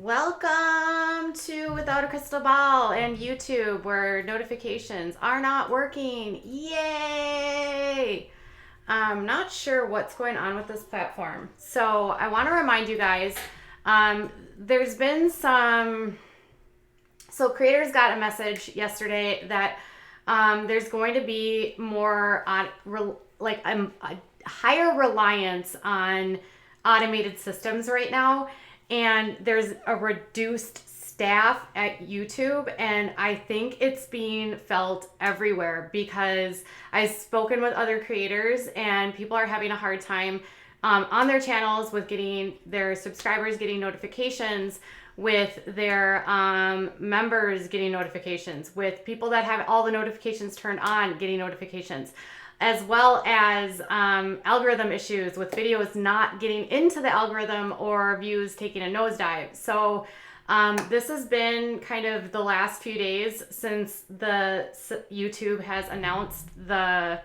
Welcome to Without a Crystal Ball and YouTube, where notifications are not working. Yay! I'm not sure what's going on with this platform. So I want to remind you guys, there's been so creators got a message yesterday that there's going to be more on a higher reliance on automated systems right now, and there's a reduced staff at YouTube, and I think it's being felt everywhere because I've spoken with other creators and people are having a hard time on their channels with getting their subscribers getting notifications, with their members getting notifications, with people that have all the notifications turned on getting notifications, as well as algorithm issues with videos not getting into the algorithm or views taking a nosedive. So this has been kind of the last few days since the YouTube has announced the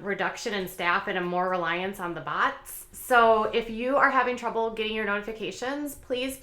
reduction in staff and a more reliance on the bots. So if you are having trouble getting your notifications, please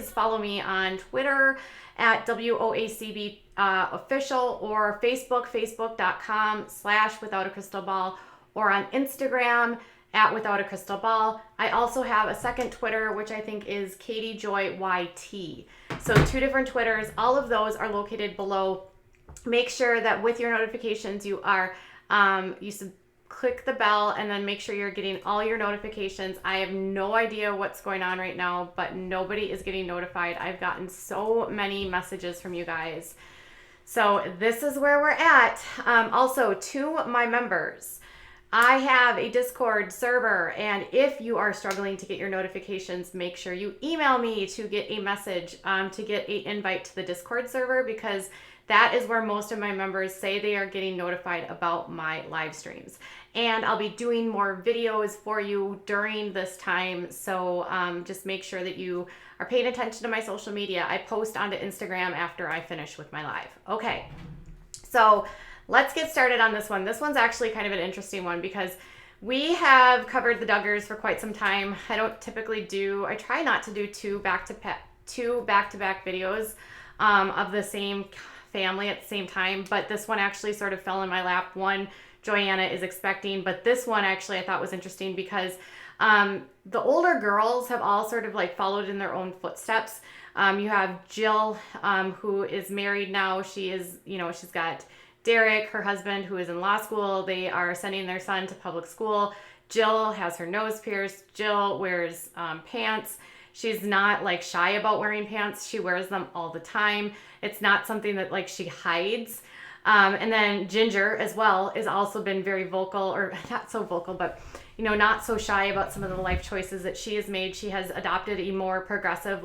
follow me on Twitter at WOACB official, or facebook.com/withoutacrystalball, or on Instagram at Without a Crystal Ball. I also have a second Twitter, which I think is KatieJoyYT. So 2 different Twitters. All of those are located below. Make sure that with your notifications you are click the bell, and then make sure you're getting all your notifications. I have no idea what's going on right now, but nobody is getting notified. I've gotten so many messages from you guys. So this is where we're at. Also, to my members, I have a Discord server, and if you are struggling to get your notifications, make sure you email me to get a message, to get an invite to the Discord server, because that is where most of my members say they are getting notified about my live streams. And I'll be doing more videos for you during this time. So just make sure that you are paying attention to my social media. I post onto Instagram after I finish with my live. Okay, so let's get started on this one. This one's actually kind of an interesting one because we have covered the Duggars for quite some time. I try not to do two back-to-back videos of the same family at the same time, but this one actually sort of fell in my lap. One Joanna is expecting, but this one actually I thought was interesting because the older girls have all sort of like followed in their own footsteps. You have Jill, who is married now. She is, she's got Derek, her husband, who is in law school. They are sending their son to public school. Jill has her nose pierced. Jill wears pants. She's not like shy about wearing pants. She wears them all the time. It's not something that like she hides. And then Ginger as well has also been very vocal, or not so vocal, but not so shy about some of the life choices that she has made. She has adopted a more progressive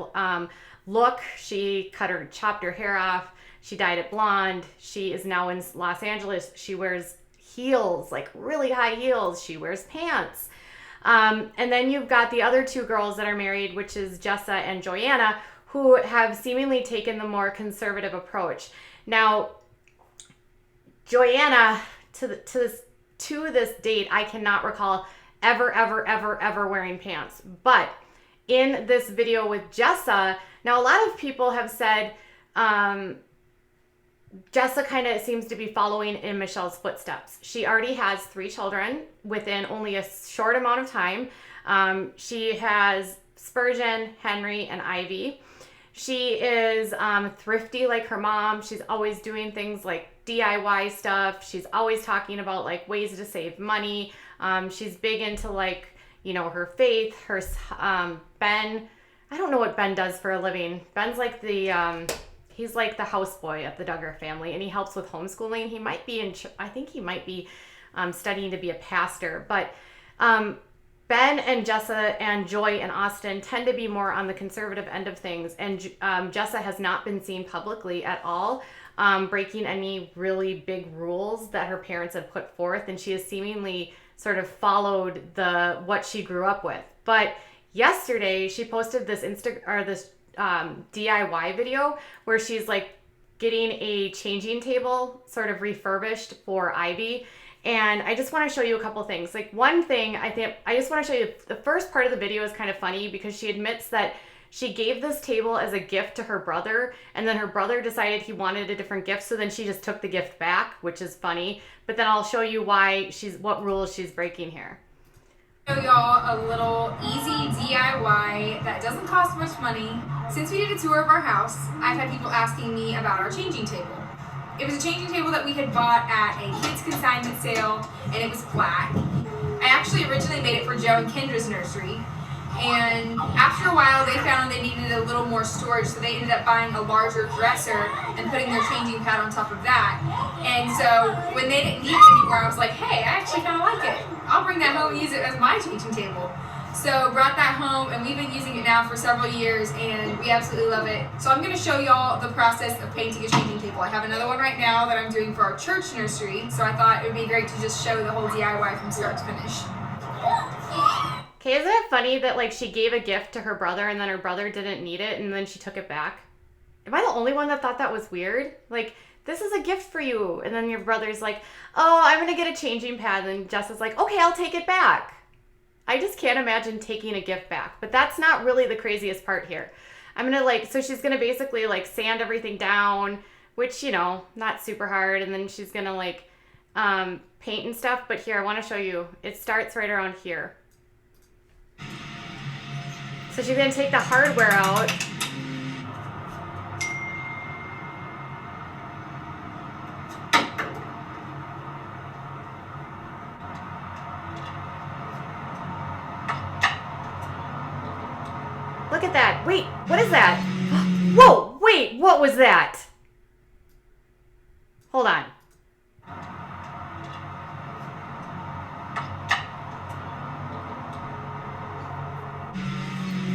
look. She chopped her hair off. She dyed it blonde. She is now in Los Angeles. She wears heels, like really high heels. She wears pants. And then you've got the other 2 girls that are married, which is Jessa and Joanna, who have seemingly taken the more conservative approach. Now, Joanna, to this date, I cannot recall ever wearing pants. But in this video with Jessa, now a lot of people have said Jessa kind of seems to be following in Michelle's footsteps. She already has 3 children within only a short amount of time. She has Spurgeon, Henry, and Ivy. She is thrifty like her mom. She's always doing things like DIY stuff. She's always talking about like ways to save money. She's big into like, her faith, her Ben. I don't know what Ben does for a living. Ben's like he's like the houseboy of the Duggar family, and he helps with homeschooling. He might be I think he might be studying to be a pastor. But Ben and Jessa and Joy and Austin tend to be more on the conservative end of things. And Jessa has not been seen publicly at all breaking any really big rules that her parents have put forth. And she has seemingly sort of followed what she grew up with. But yesterday she posted this DIY video where she's like getting a changing table sort of refurbished for Ivy. And I just want to show you a couple things. Like, one thing I just want to show you, the first part of the video is kind of funny because she admits that She gave this table as a gift to her brother, and then her brother decided he wanted a different gift, so then she just took the gift back, which is funny. But then I'll show you what rules she's breaking here. Show y'all a little easy DIY that doesn't cost much money. Since we did a tour of our house, I've had people asking me about our changing table. It was a changing table that we had bought at a kids consignment sale, and it was black. I actually originally made it for Joe and Kendra's nursery, and after a while they found they needed a little more storage, so they ended up buying a larger dresser and putting their changing pad on top of that. And so when they didn't need it anymore, I was like, hey, I actually kind of like it. I'll bring that home and use it as my changing table. So brought that home, and we've been using it now for several years, and we absolutely love it. So I'm going to show y'all the process of painting a changing table. I have another one right now that I'm doing for our church nursery, so I thought it would be great to just show the whole DIY from start to finish. Okay, isn't it funny that like she gave a gift to her brother and then her brother didn't need it and then she took it back? Am I the only one that thought that was weird? Like, this is a gift for you. And then your brother's like, oh, I'm going to get a changing pad. And Jessa's like, okay, I'll take it back. I just can't imagine taking a gift back. But that's not really the craziest part here. I'm going to so she's going to basically like sand everything down, which, you know, not super hard. And then she's going to paint and stuff. But here, I want to show you. It starts right around here. So she's going to take the hardware out. Look at that. Wait, what is that? Whoa, wait, what was that? Hold on.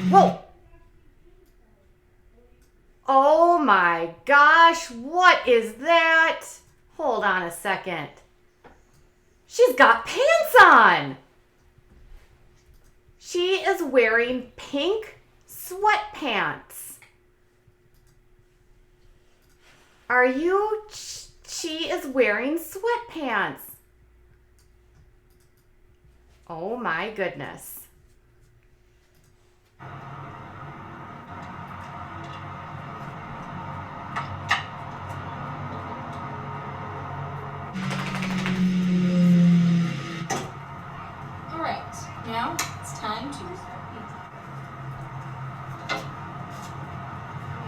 Whoa. Oh my gosh, what is that? Hold on a second. She's got pants on. She is wearing pink sweatpants. She is wearing sweatpants. Oh my goodness. Alright, now it's time to start painting.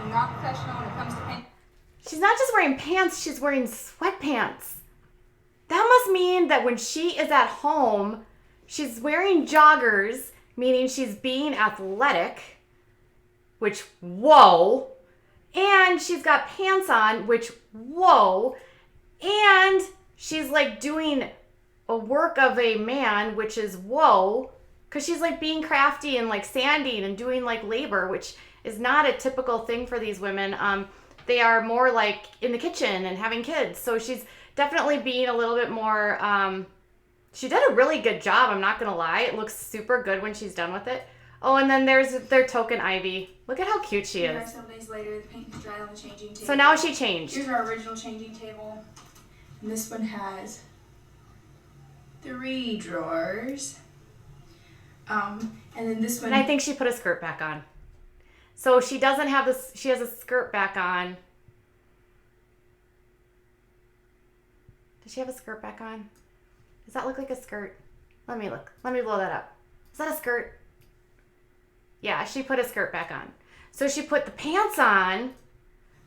I'm not professional when it comes to paint. She's not just wearing pants, she's wearing sweatpants. That must mean that when she is at home, she's wearing joggers, meaning she's being athletic, which, whoa. And she's got pants on, which, whoa. And she's like doing a work of a man, which is whoa. Because she's like being crafty and like sanding and doing like labor, which is not a typical thing for these women. They are more like in the kitchen and having kids. So she's definitely being a little bit more, she did a really good job, I'm not gonna lie. It looks super good when she's done with it. Oh, and then there's their token Ivy. Look at how cute she is. Some days later, the paint has dried on the changing table. So now she changed. Here's our original changing table. And this one has 3 drawers. And then this one. And I think she put a skirt back on. So she doesn't have this, she has a skirt back on. Does she have a skirt back on? Does that look like a skirt? Let me look. Let me blow that up. Is that a skirt? Yeah, she put a skirt back on. So she put the pants on.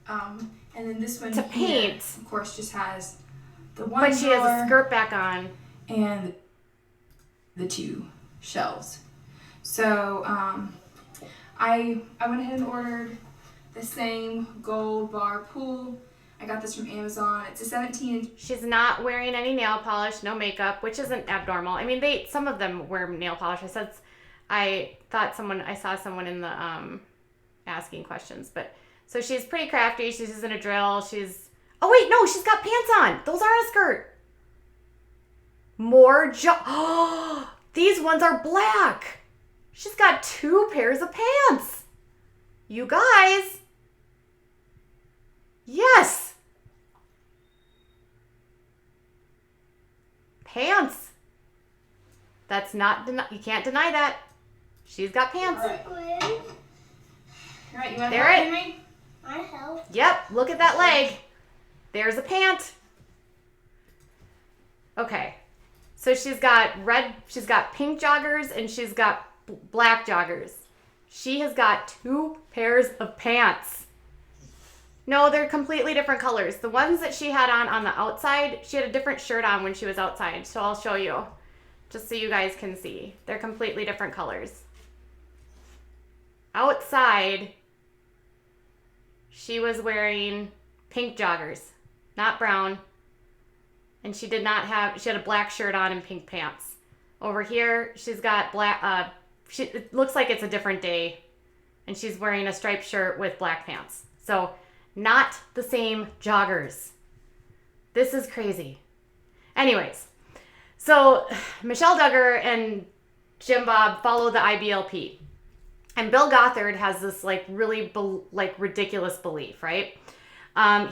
And then this one to paint. Of course, just has the one But she has a skirt back on. And the 2 shelves. So I went ahead and ordered the same gold bar pool. I got this from Amazon. It's a 17-inch. She's not wearing any nail polish, no makeup, which isn't abnormal. I mean, some of them wear nail polish. I saw someone in the asking questions, but so she's pretty crafty. She's using a drill. Oh wait, no, she's got pants on. Those aren't a skirt. Oh, these ones are black. She's got 2 pairs of pants. You guys. Yes. Pants. That's not, you can't deny that. She's got pants. All right. All right, you want to There help, it- Henry? I help. Yep, look at that leg. There's a pant. Okay. So she's got pink joggers and she's got black joggers. She has got 2 pairs of pants. No, they're completely different colors. The ones that she had on the outside, she had a different shirt on when she was outside. So I'll show you just so you guys can see. They're completely different colors. Outside, she was wearing pink joggers, not brown. And she had a black shirt on and pink pants. Over here, she's got black, it looks like it's a different day. And she's wearing a striped shirt with black pants. So, not the same joggers. This is crazy. Anyways, so Michelle Duggar and Jim Bob follow the IBLP. And Bill Gothard has this really ridiculous belief, right?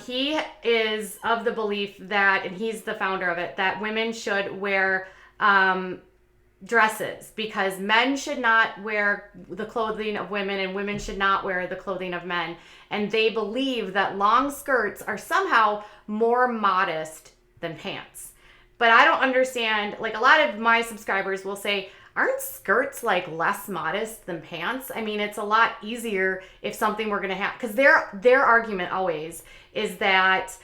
He is of the belief that, and he's the founder of it, that women should wear dresses because men should not wear the clothing of women and women should not wear the clothing of men. And they believe that long skirts are somehow more modest than pants. But I don't understand, a lot of my subscribers will say, aren't skirts less modest than pants? I mean, it's a lot easier if something we're gonna have, because their argument always is that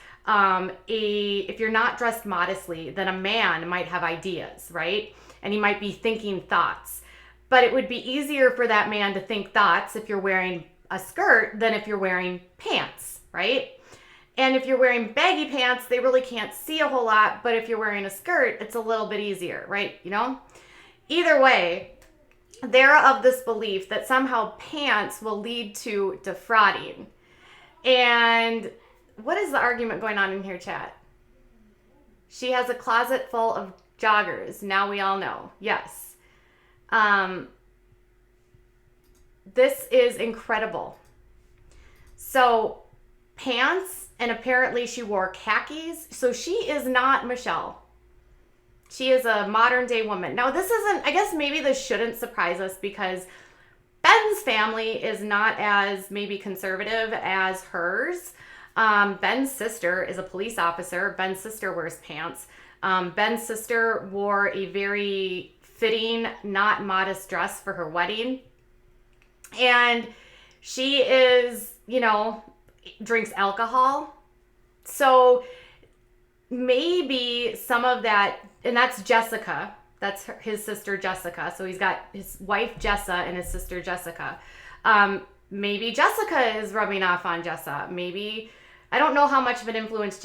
if you're not dressed modestly, then a man might have ideas, right? And he might be thinking thoughts. But it would be easier for that man to think thoughts if you're wearing a skirt than if you're wearing pants, right? And if you're wearing baggy pants, they really can't see a whole lot, but if you're wearing a skirt, it's a little bit easier, right? Either way, they're of this belief that somehow pants will lead to defrauding. And what is the argument going on in here, chat? She has a closet full of joggers. Now we all know. Yes. This is incredible. So pants, and apparently she wore khakis. So she is not Michelle. She is a modern day woman. Now this isn't, I guess maybe this shouldn't surprise us because Ben's family is not as maybe conservative as hers. Ben's sister is a police officer. Ben's sister wears pants. Ben's sister wore a very fitting, not modest dress for her wedding. And she is, drinks alcohol. So maybe some of that, and that's Jessica. That's his sister Jessica. So he's got his wife Jessa and his sister Jessica. Maybe Jessica is rubbing off on Jessa. Maybe, I don't know how much of an influence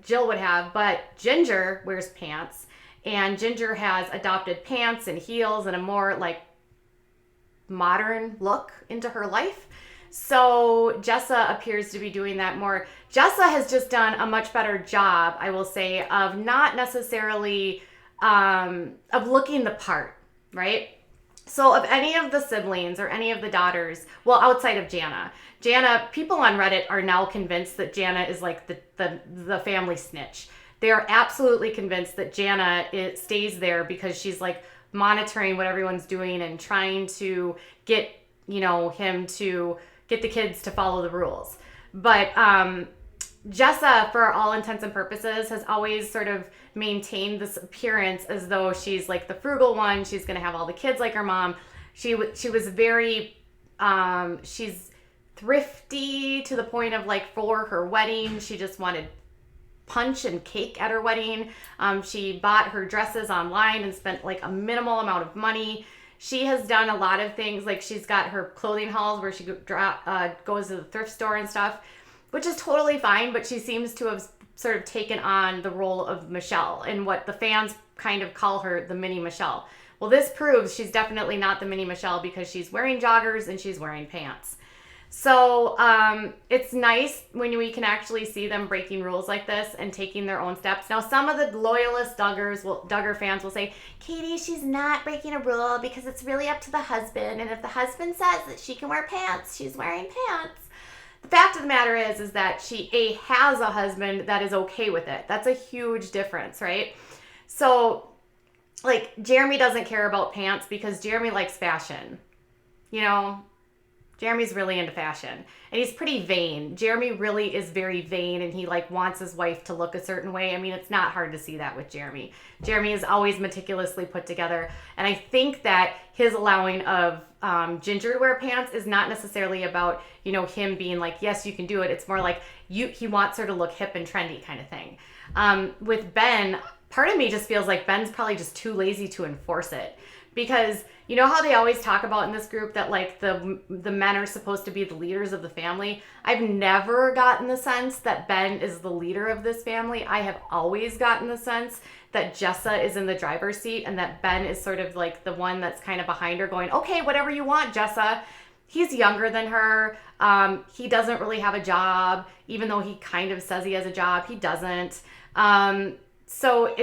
Jill would have, but Ginger wears pants. And Ginger has adopted pants and heels and a more modern look into her life. So Jessa appears to be doing that more. Jessa has just done a much better job, I will say, of not necessarily of looking the part, right? So of any of the siblings or any of the daughters, well, outside of Jana, people on Reddit are now convinced that Jana is the family snitch. They are absolutely convinced that Jana stays there because she's monitoring what everyone's doing and trying to get, him to get the kids to follow the rules. But Jessa, for all intents and purposes, has always sort of maintained this appearance as though she's the frugal one. She's going to have all the kids like her mom. She was very, she's thrifty to the point of for her wedding, she just wanted punch and cake at her wedding. She bought her dresses online and spent a minimal amount of money. She has done a lot of things. She's got her clothing hauls where she goes to the thrift store and stuff, which is totally fine, but she seems to have sort of taken on the role of Michelle and what the fans kind of call her, the mini Michelle. Well, this proves she's definitely not the mini Michelle because she's wearing joggers and she's wearing pants. So it's nice when we can actually see them breaking rules like this and taking their own steps. Now, some of the loyalist Duggar fans will say, Katie, she's not breaking a rule because it's really up to the husband. And if the husband says that she can wear pants, she's wearing pants. The fact of the matter is that she has a husband that is okay with it. That's a huge difference, right? So, Jeremy doesn't care about pants because Jeremy likes fashion. Jeremy's really into fashion, and he's pretty vain. Jeremy really is very vain, and he like wants his wife to look a certain way. I mean, it's not hard to see that with Jeremy. Jeremy is always meticulously put together, and I think that his allowing of Ginger to wear pants is not necessarily about, you know, him being like, yes, you can do it. It's more like he wants her to look hip and trendy kind of thing. With Ben, part of me just feels like Ben's probably just too lazy to enforce it, because you know how they always talk about in this group that like the men are supposed to be the leaders of the family? I've never gotten the sense that Ben is the leader of this family. I have always gotten the sense that Jessa is in the driver's seat and that Ben is sort of like the one that's kind of behind her going, okay, whatever you want, Jessa. He's younger than her. He doesn't really have a job, even though he kind of says he has a job. He doesn't. So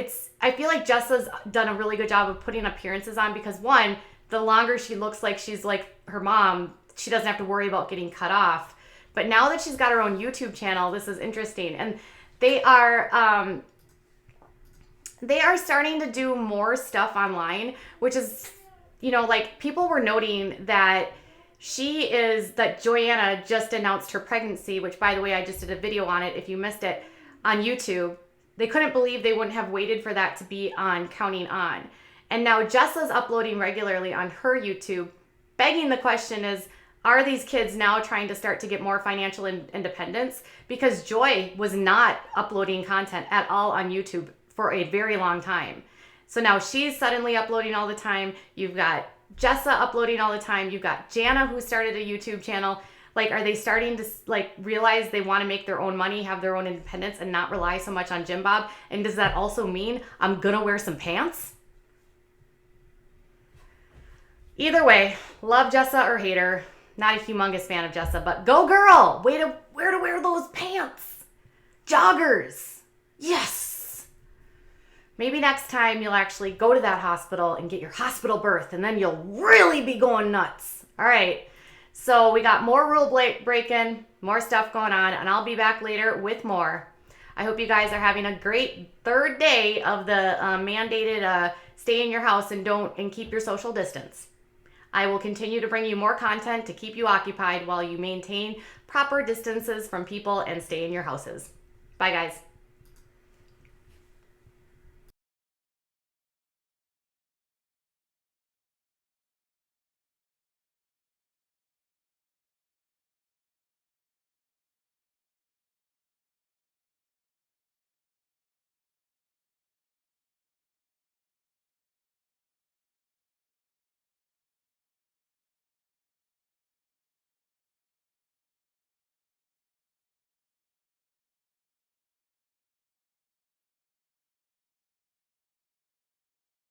I feel like Jessa's done a really good job of putting appearances on, because one, the longer she looks like she's like her mom, she doesn't have to worry about getting cut off. But now that she's got her own YouTube channel, this is interesting. And they are starting to do more stuff online, which is, you know, like people were noting that Joanna just announced her pregnancy, which by the way, I just did a video on it if you missed it on YouTube. They couldn't believe they wouldn't have waited for that to be on Counting On. And now Jessa's uploading regularly on her YouTube, begging the question is, are these kids now trying to start to get more financial independence? Because Joy was not uploading content at all on YouTube for a very long time. So now she's suddenly uploading all the time. You've got Jessa uploading all the time. You've got Jana, who started a YouTube channel. Like, are they starting to like realize they want to make their own money, have their own independence, and not rely so much on Jim Bob? And does that also mean I'm gonna wear some pants? Either way, love Jessa or hate her. Not a humongous fan of Jessa, but go girl! Way to wear those pants. Joggers. Yes. Maybe next time you'll actually go to that hospital and get your hospital birth, and then you'll really be going nuts. All right. So we got more rule breaking, more stuff going on, and I'll be back later with more. I hope you guys are having a great third day of the mandated stay in your house and keep your social distance. I will continue to bring you more content to keep you occupied while you maintain proper distances from people and stay in your houses. Bye, guys.